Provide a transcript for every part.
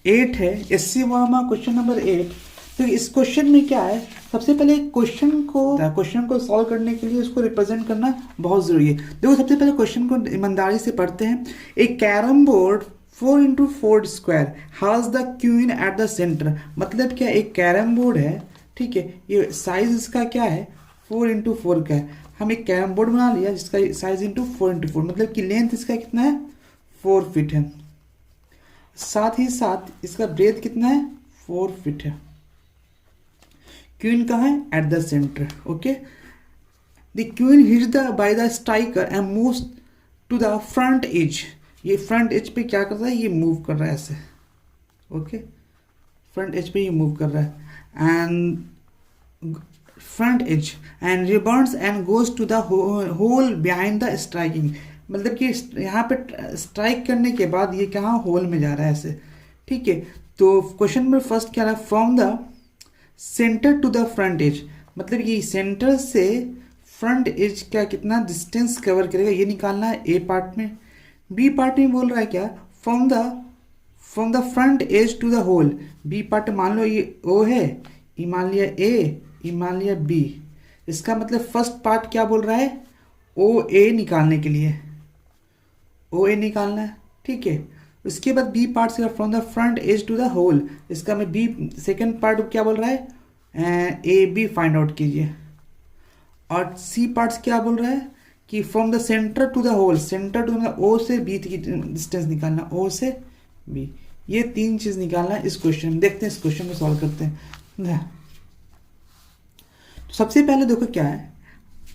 8 है, SC Verma question number 8। तो इस क्वेश्चन में क्या है, सबसे पहले क्वेश्चन को सॉल्व करने के लिए उसको रिप्रेजेंट करना बहुत ज़रूरी है। देखो सबसे पहले क्वेश्चन को ईमानदारी से पढ़ते हैं। एक carrom board 4x4 square has the queen eight the centre. मतलब क्या, एक कैरम बोर्ड है, ठीक है, ये साइज इसका क्या है 4x4 का है। हम एक कैरम बोर्ड बना लिया जिसका साइज इंटू 4x4, मतलब कि लेंथ इसका कितना है 4 फीट है, साथ ही साथ इसका ब्रेथ कितना है 4 फीट है। क्वीन कहाँ है, at the centre. Okay, the queen hit the by the striker and moves to the front edge. ये फ्रंट एज पे क्या कर रहा है, ये मूव कर रहा है ऐसे। ओके, फ्रंट एज पे ये मूव कर रहा है and front edge and reburns and goes to the hole behind the striking. मतलब कि यहाँ पे स्ट्राइक करने के बाद ये कहाँ होल में जा रहा है ऐसे, ठीक है। तो क्वेश्चन नंबर फर्स्ट क्या है, from the centre to the front edge. मतलब ये सेंटर से फ्रंट एज का कितना डिस्टेंस कवर करेगा ये निकालना है ए पार्ट में। बी पार्ट में बोल रहा है क्या, from the front edge to the hole. B part मान लो ये ओ है, ये मान लिया ए, ये मान लिया बी। इसका मतलब फर्स्ट पार्ट क्या बोल रहा है, ओ ए निकालने के लिए ओ ए निकालना है, ठीक है। उसके बाद बी पार्ट से from the front edge to the hole, इसका में बी सेकेंड पार्ट क्या बोल रहा है, ए बी फाइंड आउट कीजिए। और सी पार्ट्स क्या बोल रहा है कि from the centre to the hole, centre to मतलब ओ से बी की डिस्टेंस निकालना, ओ से बी, ये तीन चीज निकालना है इस क्वेश्चन में। देखते हैं इस क्वेश्चन को सॉल्व करते हैं। तो सबसे पहले देखो क्या है,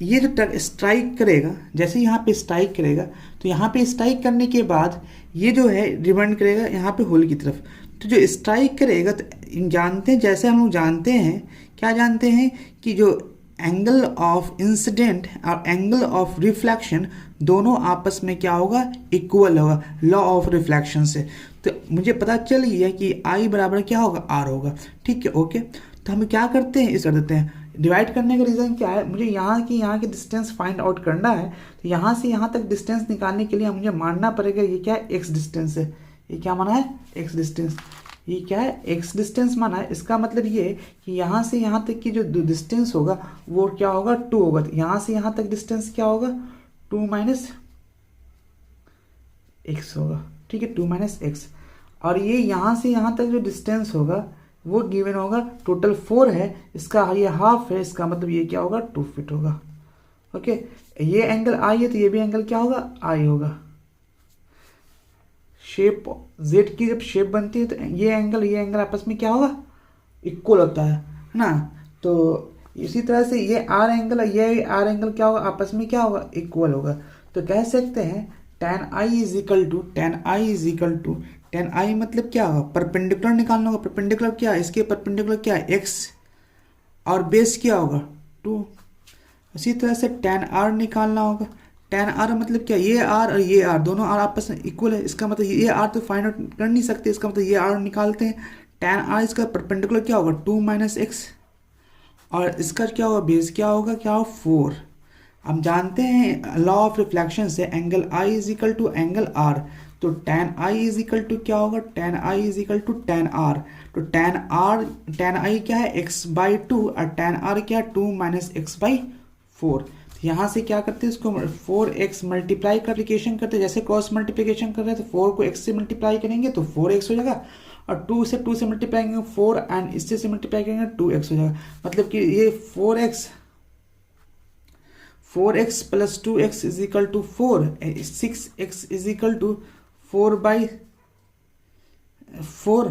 ये जो स्ट्राइक करेगा, जैसे यहाँ पे स्ट्राइक करेगा तो यहाँ पे स्ट्राइक करने के बाद ये जो है रिबंड करेगा यहाँ पे होल की तरफ। तो जो स्ट्राइक करेगा तो जानते हैं, जैसे हम लोग जानते हैं, क्या जानते हैं कि जो एंगल ऑफ इंसिडेंट और एंगल ऑफ रिफ्लेक्शन दोनों आपस में क्या होगा, इक्वल होगा, लॉ ऑफ रिफ्लेक्शन से। तो मुझे पता चल गया कि आई बराबर क्या होगा, आर होगा, ठीक है। ओके, तो हम क्या करते हैं, इस कर देते हैं। डिवाइड करने का रीज़न क्या है, मुझे यहाँ की डिस्टेंस फाइंड आउट करना है। तो यहाँ से यहाँ तक डिस्टेंस निकालने के लिए मुझे मानना पड़ेगा ये क्या है, एक्स डिस्टेंस है। ये क्या माना है, एक्स डिस्टेंस। ये क्या है, एक्स डिस्टेंस माना है। इसका मतलब ये है कि यहाँ से यहाँ तक की जो डिस्टेंस होगा वो क्या होगा, 2 होगा। तो यहाँ से यहाँ तक डिस्टेंस क्या होगा, 2 माइनस एक्स होगा, ठीक है, 2 माइनस एक्स। और ये यहाँ से यहाँ तक जो डिस्टेंस होगा वो गिवन होगा, टोटल 4 है, इसका ये हाफ है, इसका मतलब ये क्या होगा, 2 फीट होगा। ओके, ये एंगल आई है तो ये भी एंगल क्या होगा, आई होगा। शेप जेड की जब शेप बनती है तो ये एंगल आपस में क्या होगा, इक्वल होता है ना। तो इसी तरह से ये आर एंगल क्या होगा, आपस में क्या होगा, इक्वल होगा। तो कह सकते हैं tan i is equal to tan i मतलब क्या होगा, परपेंडिकुलर निकालना होगा। परपेंडिकुलर क्या है, इसके परपेंडिकुलर क्या है, x, और बेस क्या होगा 2। इसी तरह से tan r निकालना होगा। tan r मतलब क्या, ये r और ये r दोनों r आपस में इक्वल है। इसका मतलब ये r तो फाइंड आउट कर नहीं सकते, इसका मतलब ये r निकालते हैं। tan r इसका परपेंडिकुलर क्या होगा, 2 माइनस एक्स, और इसका क्या होगा, बेस क्या होगा, 4। हम जानते हैं लॉ ऑफ रिफ्लेक्शन से angle I is equal to angle R। तो tan I is equal to क्या होगा, tan I is equal to tan R। तो tan I क्या है, x/2 और tan R क्या है, 2 माइनस x/4। यहाँ से क्या करते हैं, इसको 4x मल्टीप्लाई का एप्लीकेशन करते हैं। जैसे क्रॉस मल्टीप्लिकेशन कर रहे हैं तो 4 को x से मल्टीप्लाई करेंगे तो 4x हो जाएगा, और 2 से मल्टीप्लाई करेंगे 4 एंड इससे से मल्टीप्लाई करेंगे 2x हो जाएगा। मतलब कि ये 4x plus 2x is equal to 4, 6x is equal to 4/4,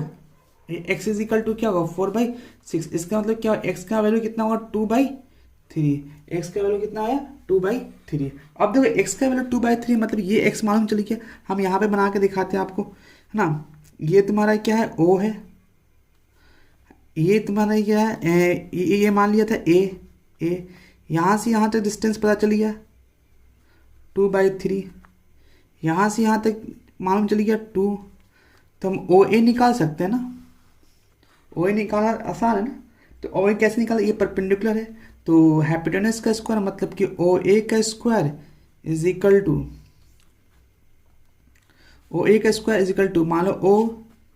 x is equal to क्या होगा, 4/6। इसका मतलब क्या, x का वैल्यू कितना होगा, 2/3। x का वैल्यू कितना आया, 2/3। अब देखो x का वैल्यू 2/3 मतलब ये x मालूम चली गया। हम यहाँ पे बना के दिखाते हैं आपको, है ना। ये तुम्हारा क्या है, O है, ये तुम्हारा क्या है, ये मान लिया था a। यहाँ से यहाँ तक डिस्टेंस पता चल गया 2/3, यहाँ से यहाँ तक मालूम चली गया 2। तो हम OA निकाल सकते हैं ना, OA निकालना आसान है ना। तो OA कैसे निकाला, ये परपेंडिकुलर है तो हाइपोटेनस का स्क्वायर मतलब कि OA का स्क्वायर इज इक्वल टू मान लो O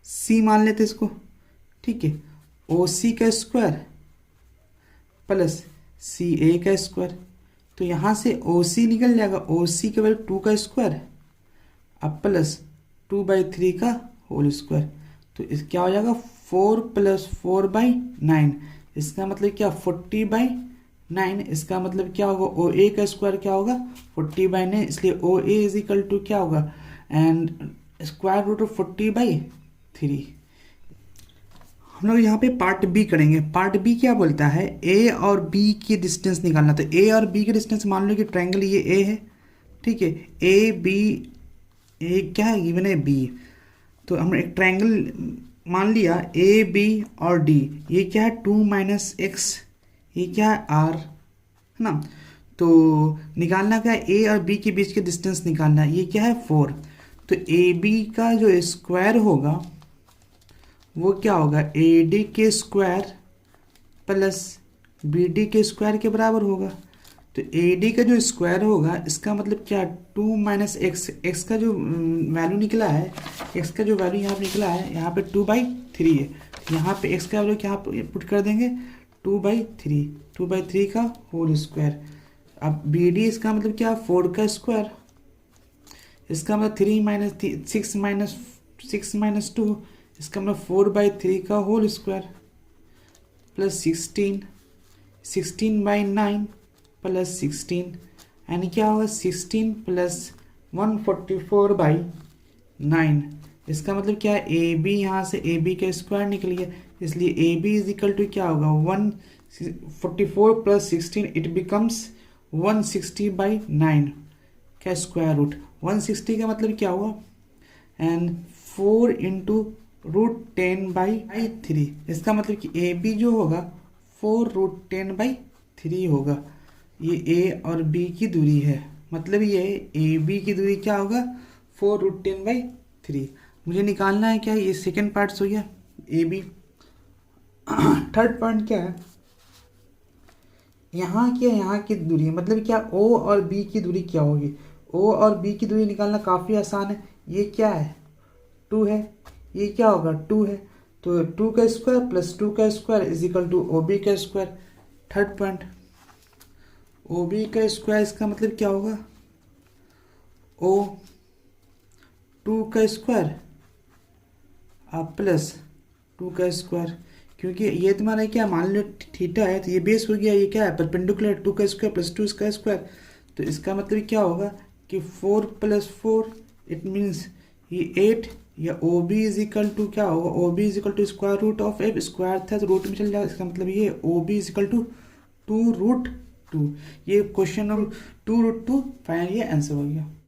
सी मान लेते इसको, ठीक है। ओ सी का स्क्वायर प्लस सी ए का स्क्वायर, तो यहाँ से ओ सी निकल जाएगा, ओ सी के वैल्यू 2 का स्क्वायर अब प्लस 2/3 का होल स्क्वायर, तो इस क्या हो जाएगा 4 + 4/9, इसका मतलब क्या 40/9, इसका मतलब क्या होगा ओ ए का स्क्वायर क्या होगा 40/9, इसलिए ओ ए इज इक्वल टू क्या होगा एंड स्क्वायर रूट ऑफ 40/3। हम लोग यहाँ पे पार्ट बी करेंगे। पार्ट बी क्या बोलता है, ए और बी की डिस्टेंस निकालना। तो ए और बी की डिस्टेंस मान लो कि ट्रायंगल ये ए है, ठीक है, ए बी, ए क्या है गिवन है बी, तो हम एक ट्रायंगल मान लिया ए बी और डी, ये क्या है 2 - x, ये क्या है r, है ना। तो निकालना क्या है, ए और बी के बीच के डिस्टेंस निकालना है, ये क्या है 4, तो ए बी का जो स्क्वायर होगा वो क्या होगा ए डी के स्क्वायर प्लस बी डी के स्क्वायर के बराबर होगा। तो ए डी का जो स्क्वायर होगा इसका मतलब क्या 2 - x, x का जो वैल्यू निकला है, x का जो वैल्यू यहाँ पे निकला है यहाँ पे 2/3 है, यहाँ पे x का वैल्यू क्या पुट कर देंगे 2/3 का होल स्क्वायर। अब बी डी इसका मतलब क्या 4 का स्क्वायर, इसका मतलब 6 - 2, इसका मतलब 4/3 का होल स्क्वायर प्लस 16/9 प्लस 16, यानी क्या होगा 16 + 144/9, इसका मतलब क्या है ए बी, यहाँ से ए बी का स्क्वायर निकल गया, इसलिए A B is equal to क्या होगा 144 + 16, इट बिकम्स 160/9 का स्क्वायर रूट। 160 का मतलब क्या हुआ एंड 4 × √10/3, इसका मतलब कि ए बी जो होगा 4 √10/3 होगा। ये ए और बी की दूरी है, मतलब ये ए बी की दूरी क्या होगा 4 √10/3। मुझे निकालना है क्या, ये सेकेंड पार्ट हो गया ए बी। थर्ड पॉइंट क्या है, यहाँ की दूरी, मतलब क्या ओ और बी की दूरी क्या होगी। ओ और बी की दूरी निकालना काफ़ी आसान है, ये क्या है 2 है, ये क्या होगा 2 है, तो 2 का स्क्वायर प्लस 2 का square is equal to O B का square. Third point O B का स्क्वायर, इसका मतलब क्या होगा ओ 2 का स्क्वायर प्लस 2 का स्क्वायर, क्योंकि ये तुम्हारा क्या मान लो थीटा है, तो ये बेस हो गया, ये क्या है परपेंडिकुलर 2 का स्क्वायर प्लस 2 का स्क्वायर, तो इसका मतलब क्या होगा कि 4 + 4 इट मीन्स ये 8, या O B is equal to क्या होगा O B is equal to square root of F, square था तो रूट में चल जाएगा, इसका मतलब ये O B is equal to 2 √2। ये क्वेश्चन नंबर 2 √2 फाइनल ये आंसर हो गया।